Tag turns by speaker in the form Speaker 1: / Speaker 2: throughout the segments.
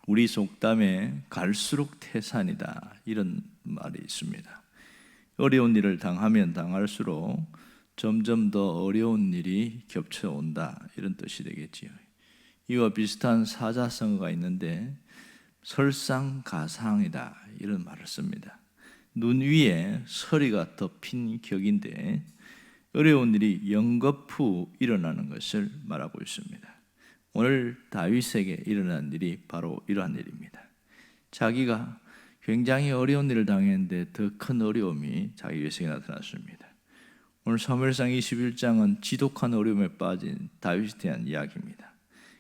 Speaker 1: 우리 속담에 갈수록 태산이다 이런 말이 있습니다. 어려운 일을 당하면 당할수록 점점 더 어려운 일이 겹쳐온다 이런 뜻이 되겠지요. 이와 비슷한 사자성어가 있는데 설상가상이다 이런 말을 씁니다. 눈 위에 서리가 덮인 격인데 어려운 일이 연거푸 일어나는 것을 말하고 있습니다. 오늘 다윗에게 일어난 일이 바로 이러한 일입니다. 자기가 굉장히 어려운 일을 당했는데 더 큰 어려움이 자기 인생에 나타났습니다. 오늘 사무엘상 21장은 지독한 어려움에 빠진 다윗에 대한 이야기입니다.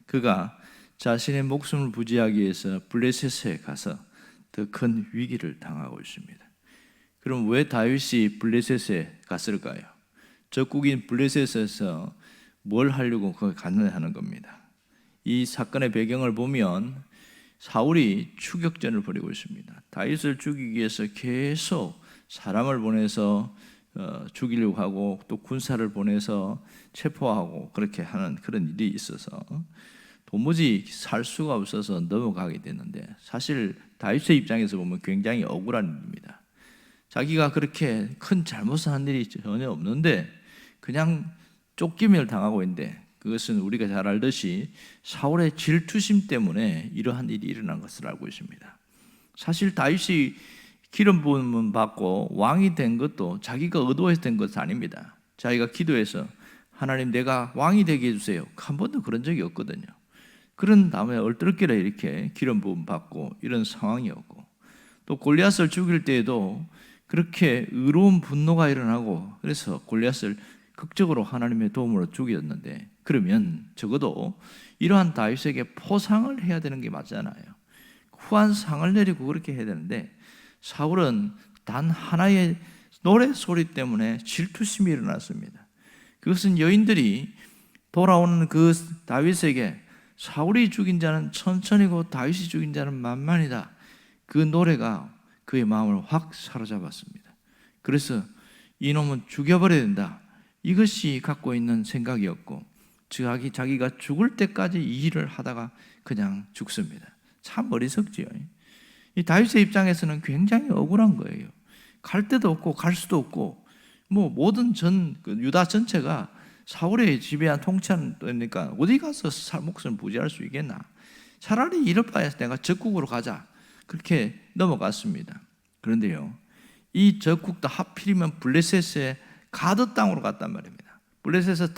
Speaker 1: 그가 자신의 목숨을 부지하기 위해서 블레셋에 가서 더 큰 위기를 당하고 있습니다. 그럼 왜 다윗이 블레셋에 갔을까요? 적국인 블레셋에서 뭘 하려고 거기 가느냐는 겁니다. 이 사건의 배경을 보면 사울이 추격전을 벌이고 있습니다. 다윗을 죽이기 위해서 계속 사람을 보내서 죽이려고 하고 또 군사를 보내서 체포하고 그렇게 하는 그런 일이 있어서 도무지 살 수가 없어서 넘어가게 됐는데, 사실 다윗의 입장에서 보면 굉장히 억울한 일입니다. 자기가 그렇게 큰 잘못을 한 일이 전혀 없는데 그냥 쫓김을 당하고 있는데, 그것은 우리가 잘 알듯이 사울의 질투심 때문에 이러한 일이 일어난 것을 알고 있습니다. 사실 다윗이 기름 부음을 받고 왕이 된 것도 자기가 의도해서 된 것은 아닙니다. 자기가 기도해서 하나님 내가 왕이 되게 해주세요, 한 번도 그런 적이 없거든요. 그런 다음에 얼떨결에 이렇게 기름 부음 받고 이런 상황이었고, 또 골리앗을 죽일 때에도 그렇게 의로운 분노가 일어나고 그래서 골리앗을 극적으로 하나님의 도움으로 죽였는데, 그러면 적어도 이러한 다윗에게 포상을 해야 되는 게 맞잖아요. 후한 상을 내리고 그렇게 해야 되는데, 사울은 단 하나의 노래 소리 때문에 질투심이 일어났습니다. 그것은 여인들이 돌아오는 그 다윗에게 사울이 죽인 자는 천천히고 다윗이 죽인 자는 만만이다, 그 노래가 그의 마음을 확 사로잡았습니다. 그래서 이놈은 죽여버려야 된다, 이것이 갖고 있는 생각이었고, 자기가 죽을 때까지 이 일을 하다가 그냥 죽습니다. 참 어리석지요. 이 다윗의 입장에서는 굉장히 억울한 거예요. 갈 데도 없고 갈 수도 없고, 모든 유다 전체가 사울의 지배한 통치하니까 어디 가서 목숨을 부지할 수 있겠나. 차라리 이럴 바에 내가 적국으로 가자, 그렇게 넘어갔습니다. 그런데요, 이 적국도 하필이면 블레셋의 가드 땅으로 갔단 말입니다. 블레셋에 5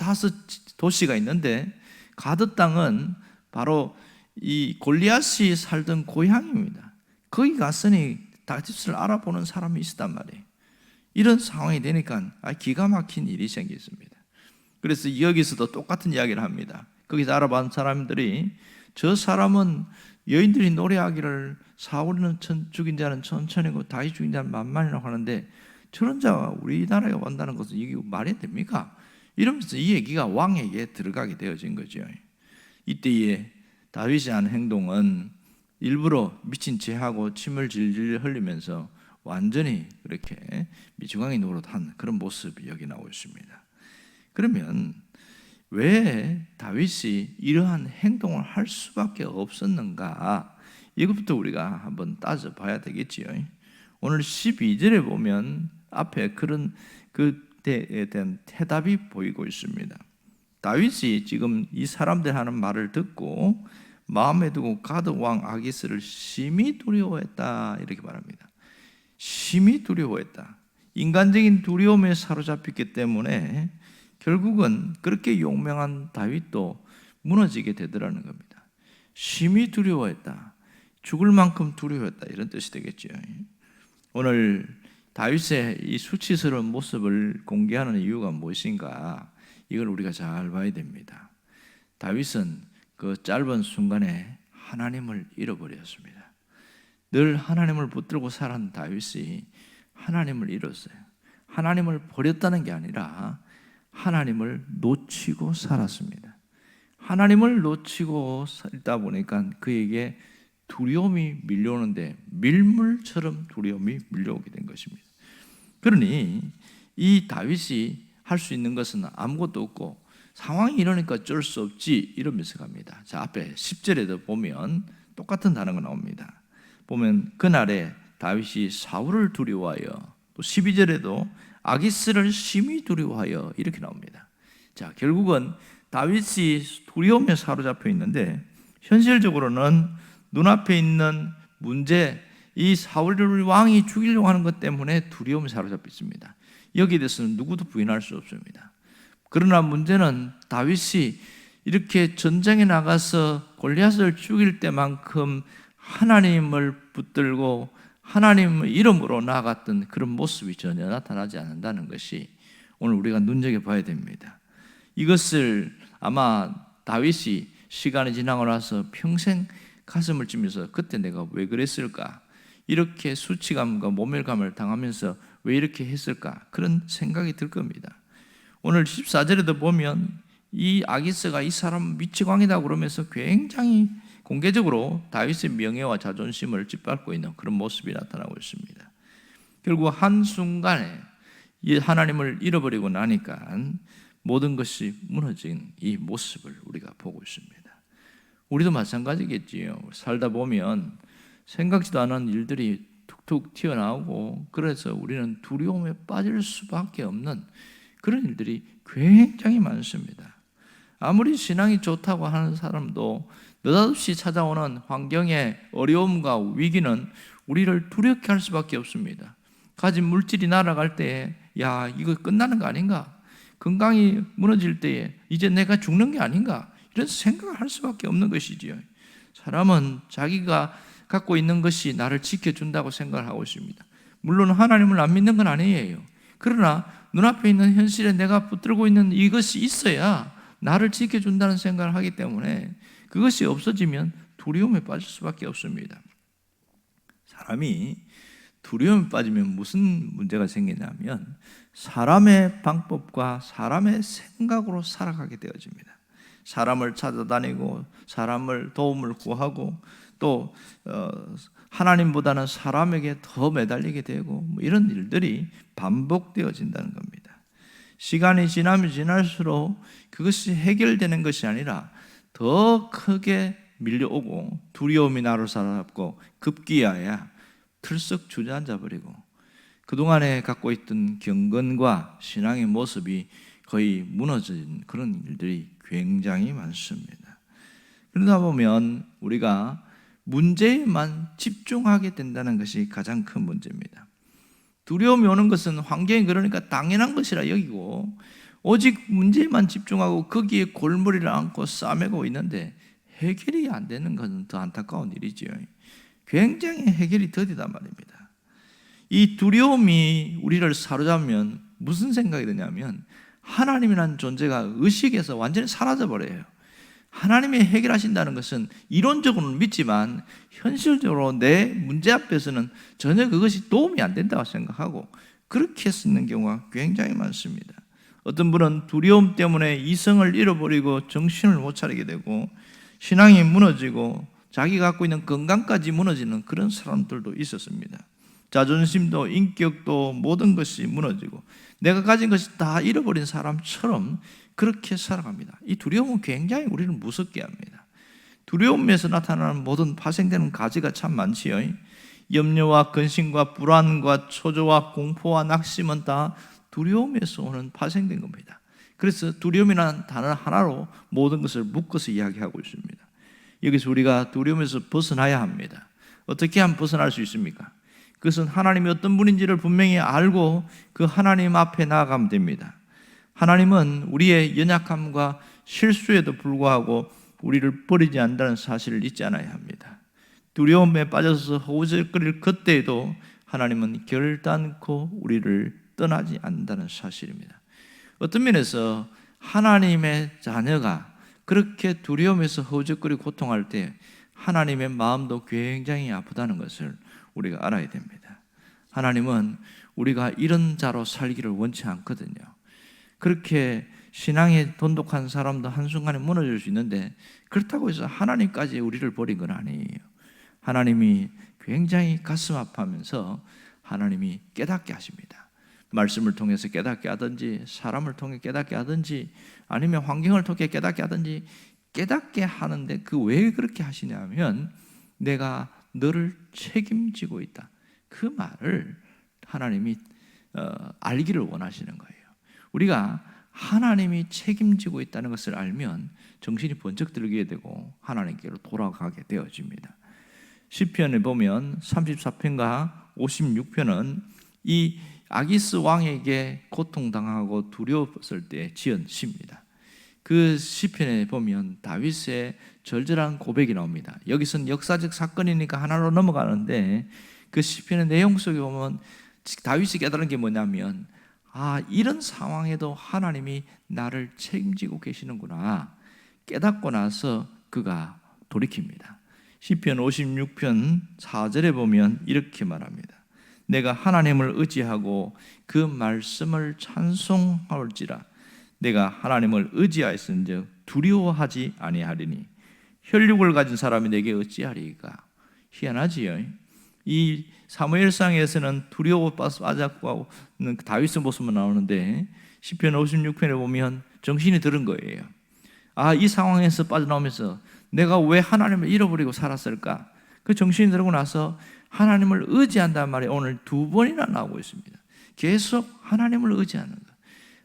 Speaker 1: 도시가 있는데 가드 땅은 바로 이 골리앗이 살던 고향입니다. 거기 갔으니 다윗을 알아보는 사람이 있었단 말이에요. 이런 상황이 되니까 기가 막힌 일이 생겼습니다. 그래서 여기서도 똑같은 이야기를 합니다. 거기서 알아본 사람들이 저 사람은 여인들이 노래하기를 사울은 죽인 자는 천천히고 다윗 죽인 자는 만만이라고 하는데, 저런 자가 우리나라에 온다는 것은 이게 말이 됩니까? 이러면서 이 얘기가 왕에게 들어가게 되어진 거죠. 이때에 다윗이 한 행동은 일부러 미친 체하고 침을 질질 흘리면서 완전히 그렇게 미주광이 노릇한 그런 모습이 여기 나오고 있습니다. 그러면 왜 다윗이 이러한 행동을 할 수밖에 없었는가? 이것부터 우리가 한번 따져봐야 되겠지요. 오늘 12절에 보면 앞에 그런 그때에 대한 대답이 보이고 있습니다. 다윗이 지금 이 사람들 하는 말을 듣고 마음에 두고 가드 왕 아기스를 심히 두려워했다 이렇게 말합니다. 심히 두려워했다. 인간적인 두려움에 사로잡혔기 때문에 결국은 그렇게 용맹한 다윗도 무너지게 되더라는 겁니다. 심히 두려워했다, 죽을 만큼 두려워했다, 이런 뜻이 되겠죠. 오늘 다윗의 이 수치스러운 모습을 공개하는 이유가 무엇인가, 이걸 우리가 잘 봐야 됩니다. 다윗은 그 짧은 순간에 하나님을 잃어버렸습니다. 늘 하나님을 붙들고 살았던 다윗이 하나님을 잃었어요. 하나님을 버렸다는 게 아니라 하나님을 놓치고 살았습니다. 하나님을 놓치고 살다 보니까 그에게 두려움이 밀려오는데 밀물처럼 두려움이 밀려오게 된 것입니다. 그러니 이 다윗이 할 수 있는 것은 아무것도 없고 상황이 이러니까 어쩔 수 없지 이러면서 갑니다. 자, 앞에 10절에도 보면 똑같은 단어가 나옵니다. 보면 그날에 다윗이 사울을 두려워하여, 또 12절에도 아기스를 심히 두려워하여 이렇게 나옵니다. 자, 결국은 다윗이 두려움에 사로잡혀 있는데 현실적으로는 눈앞에 있는 문제, 이 사울을 왕이 죽이려고 하는 것 때문에 두려움에 사로잡혀 있습니다. 여기에 대해서는 누구도 부인할 수 없습니다. 그러나 문제는 다윗이 이렇게 전쟁에 나가서 골리앗을 죽일 때만큼 하나님을 붙들고 하나님의 이름으로 나아갔던 그런 모습이 전혀 나타나지 않는다는 것이 오늘 우리가 눈여겨봐야 됩니다. 이것을 아마 다윗이 시간이 지나고 나서 평생 가슴을 찌면서 그때 내가 왜 그랬을까? 이렇게 수치감과 모멸감을 당하면서 왜 이렇게 했을까? 그런 생각이 들 겁니다. 오늘 14절에도 보면 이 아기스가 이 사람 미치광이다 그러면서 굉장히 공개적으로 다윗의 명예와 자존심을 짓밟고 있는 그런 모습이 나타나고 있습니다. 결국 한순간에 이 하나님을 잃어버리고 나니까 모든 것이 무너진 이 모습을 우리가 보고 있습니다. 우리도 마찬가지겠지요. 살다 보면 생각지도 않은 일들이 툭툭 튀어나오고 그래서 우리는 두려움에 빠질 수밖에 없는 그런 일들이 굉장히 많습니다. 아무리 신앙이 좋다고 하는 사람도 느닷없이 찾아오는 환경의 어려움과 위기는 우리를 두렵게 할 수밖에 없습니다. 가진 물질이 날아갈 때에 야, 이거 끝나는 거 아닌가? 건강이 무너질 때에 이제 내가 죽는 게 아닌가? 이런 생각을 할 수밖에 없는 것이지요. 사람은 자기가 갖고 있는 것이 나를 지켜준다고 생각을 하고 있습니다. 물론 하나님을 안 믿는 건 아니에요. 그러나 눈앞에 있는 현실에 내가 붙들고 있는 이것이 있어야 나를 지켜준다는 생각을 하기 때문에 그것이 없어지면 두려움에 빠질 수밖에 없습니다. 사람이 두려움에 빠지면 무슨 문제가 생기냐면 사람의 방법과 사람의 생각으로 살아가게 되어집니다. 사람을 찾아다니고 사람을 도움을 구하고 또 하나님보다는 사람에게 더 매달리게 되고 이런 일들이 반복되어진다는 겁니다. 시간이 지나면 지날수록 그것이 해결되는 것이 아니라 더 크게 밀려오고 두려움이 나를 사로잡고 급기야야 틀썩 주저앉아 버리고 그동안에 갖고 있던 경건과 신앙의 모습이 거의 무너진 그런 일들이 굉장히 많습니다. 그러다 보면 우리가 문제에만 집중하게 된다는 것이 가장 큰 문제입니다. 두려움이 오는 것은 환경이 그러니까 당연한 것이라 여기고 오직 문제에만 집중하고 거기에 골머리를 얹고 싸매고 있는데 해결이 안 되는 것은 더 안타까운 일이지요. 굉장히 해결이 더디단 말입니다. 이 두려움이 우리를 사로잡으면 무슨 생각이 드냐면 하나님이라는 존재가 의식에서 완전히 사라져버려요. 하나님이 해결하신다는 것은 이론적으로는 믿지만 현실적으로 내 문제 앞에서는 전혀 그것이 도움이 안 된다고 생각하고 그렇게 쓰는 경우가 굉장히 많습니다. 어떤 분은 두려움 때문에 이성을 잃어버리고 정신을 못 차리게 되고 신앙이 무너지고 자기가 갖고 있는 건강까지 무너지는 그런 사람들도 있었습니다. 자존심도 인격도 모든 것이 무너지고 내가 가진 것이 다 잃어버린 사람처럼 그렇게 살아갑니다. 이 두려움은 굉장히 우리를 무섭게 합니다. 두려움에서 나타나는 모든 파생되는 가지가 참 많지요. 염려와 근심과 불안과 초조와 공포와 낙심은 다 두려움에서 오는 파생된 겁니다. 그래서 두려움이라는 단어 하나로 모든 것을 묶어서 이야기하고 있습니다. 여기서 우리가 두려움에서 벗어나야 합니다. 어떻게 하면 벗어날 수 있습니까? 그것은 하나님이 어떤 분인지를 분명히 알고 그 하나님 앞에 나아가면 됩니다. 하나님은 우리의 연약함과 실수에도 불구하고 우리를 버리지 않는다는 사실을 잊지 않아야 합니다. 두려움에 빠져서 허우적거릴 그때에도 하나님은 결단코 우리를 떠나지 않는다는 사실입니다. 어떤 면에서 하나님의 자녀가 그렇게 두려움에서 허우적거리고 고통할 때 하나님의 마음도 굉장히 아프다는 것을 우리가 알아야 됩니다. 하나님은 우리가 이런 자로 살기를 원치 않거든요. 그렇게 신앙에 돈독한 사람도 한순간에 무너질 수 있는데 그렇다고 해서 하나님까지 우리를 버린 건 아니에요. 하나님이 굉장히 가슴 아파하면서 하나님이 깨닫게 하십니다. 말씀을 통해서 깨닫게 하든지 사람을 통해 깨닫게 하든지 아니면 환경을 통해 깨닫게 하든지 깨닫게 하는데 그 왜 그렇게 하시냐면 내가 너를 책임지고 있다. 그 말을 하나님이 알기를 원하시는 거예요. 우리가 하나님이 책임지고 있다는 것을 알면 정신이 번쩍 들게 되고 하나님께로 돌아가게 되어집니다. 시편에 보면 34편과 56편은 이 아기스 왕에게 고통당하고 두려웠을 때 지은 시입니다. 그 시편에 보면 다윗의 절절한 고백이 나옵니다. 여기서는 역사적 사건이니까 하나로 넘어가는데 그 시편의 내용 속에 보면 다윗이 깨달은 게 뭐냐면 이런 상황에도 하나님이 나를 책임지고 계시는구나 깨닫고 나서 그가 돌이킵니다. 시편 56편 4절에 보면 이렇게 말합니다. 내가 하나님을 의지하고 그 말씀을 찬송할지라. 내가 하나님을 의지하였은즉 두려워하지 아니하리니 혈육을 가진 사람이 내게 어찌하리까. 희한하지요. 이 사무엘상에서는 두려워 빠졌고 다윗의 모습만 나오는데 시편 56편에 보면 정신이 들은 거예요. 이 상황에서 빠져나오면서 내가 왜 하나님을 잃어버리고 살았을까? 그 정신이 들고 나서 하나님을 의지한다는 말이 오늘 2번이나 나오고 있습니다. 계속 하나님을 의지하는 것.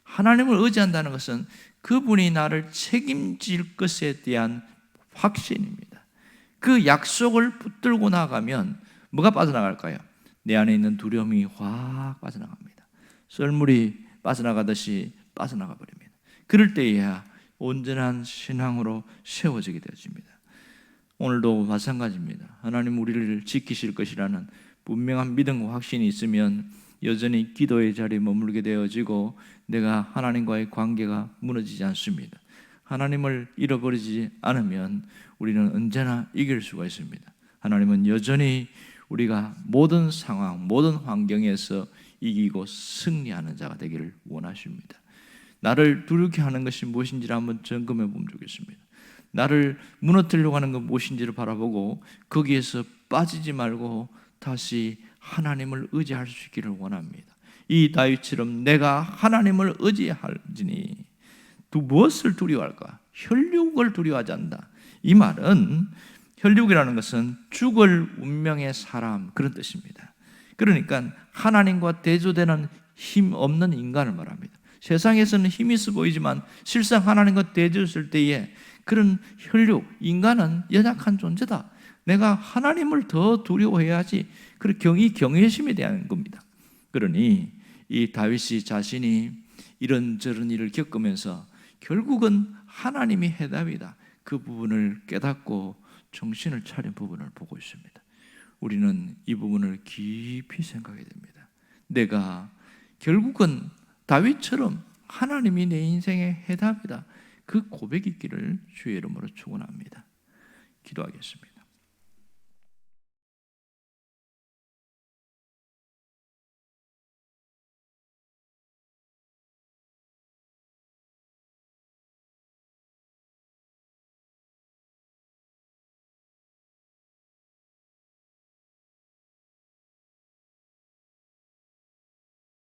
Speaker 1: 하나님을 의지한다는 것은 그분이 나를 책임질 것에 대한 확신입니다. 그 약속을 붙들고 나가면 뭐가 빠져나갈까요? 내 안에 있는 두려움이 확 빠져나갑니다. 썰물이 빠져나가듯이 빠져나가 버립니다. 그럴 때에야 온전한 신앙으로 세워지게 되어집니다. 오늘도 마찬가지입니다. 하나님 우리를 지키실 것이라는 분명한 믿음과 확신이 있으면 여전히 기도의 자리에 머물게 되어지고 내가 하나님과의 관계가 무너지지 않습니다. 하나님을 잃어버리지 않으면 우리는 언제나 이길 수가 있습니다. 하나님은 여전히 우리가 모든 상황, 모든 환경에서 이기고 승리하는 자가 되기를 원하십니다. 나를 두렵게 하는 것이 무엇인지를 한번 점검해 보면 좋겠습니다. 나를 무너뜨리려고 하는 건 무엇인지를 바라보고 거기에서 빠지지 말고 다시 하나님을 의지할 수 있기를 원합니다. 이 다윗처럼 내가 하나님을 의지할지니 무엇을 두려워할까? 혈육을 두려워하지 않는다. 이 말은 혈육이라는 것은 죽을 운명의 사람 그런 뜻입니다. 그러니까 하나님과 대조되는 힘 없는 인간을 말합니다. 세상에서는 힘이 있어 보이지만 실상 하나님과 대조했을 때에 그런 혈육, 인간은 연약한 존재다. 내가 하나님을 더 두려워해야지. 이 경외심에 대한 겁니다. 그러니 이 다윗이 자신이 이런저런 일을 겪으면서 결국은 하나님이 해답이다. 그 부분을 깨닫고 정신을 차린 부분을 보고 있습니다. 우리는 이 부분을 깊이 생각해야 됩니다. 내가 결국은 다윗처럼 하나님이 내 인생의 해답이다. 그 고백이 있기를 주의 이름으로 축원합니다. 기도하겠습니다.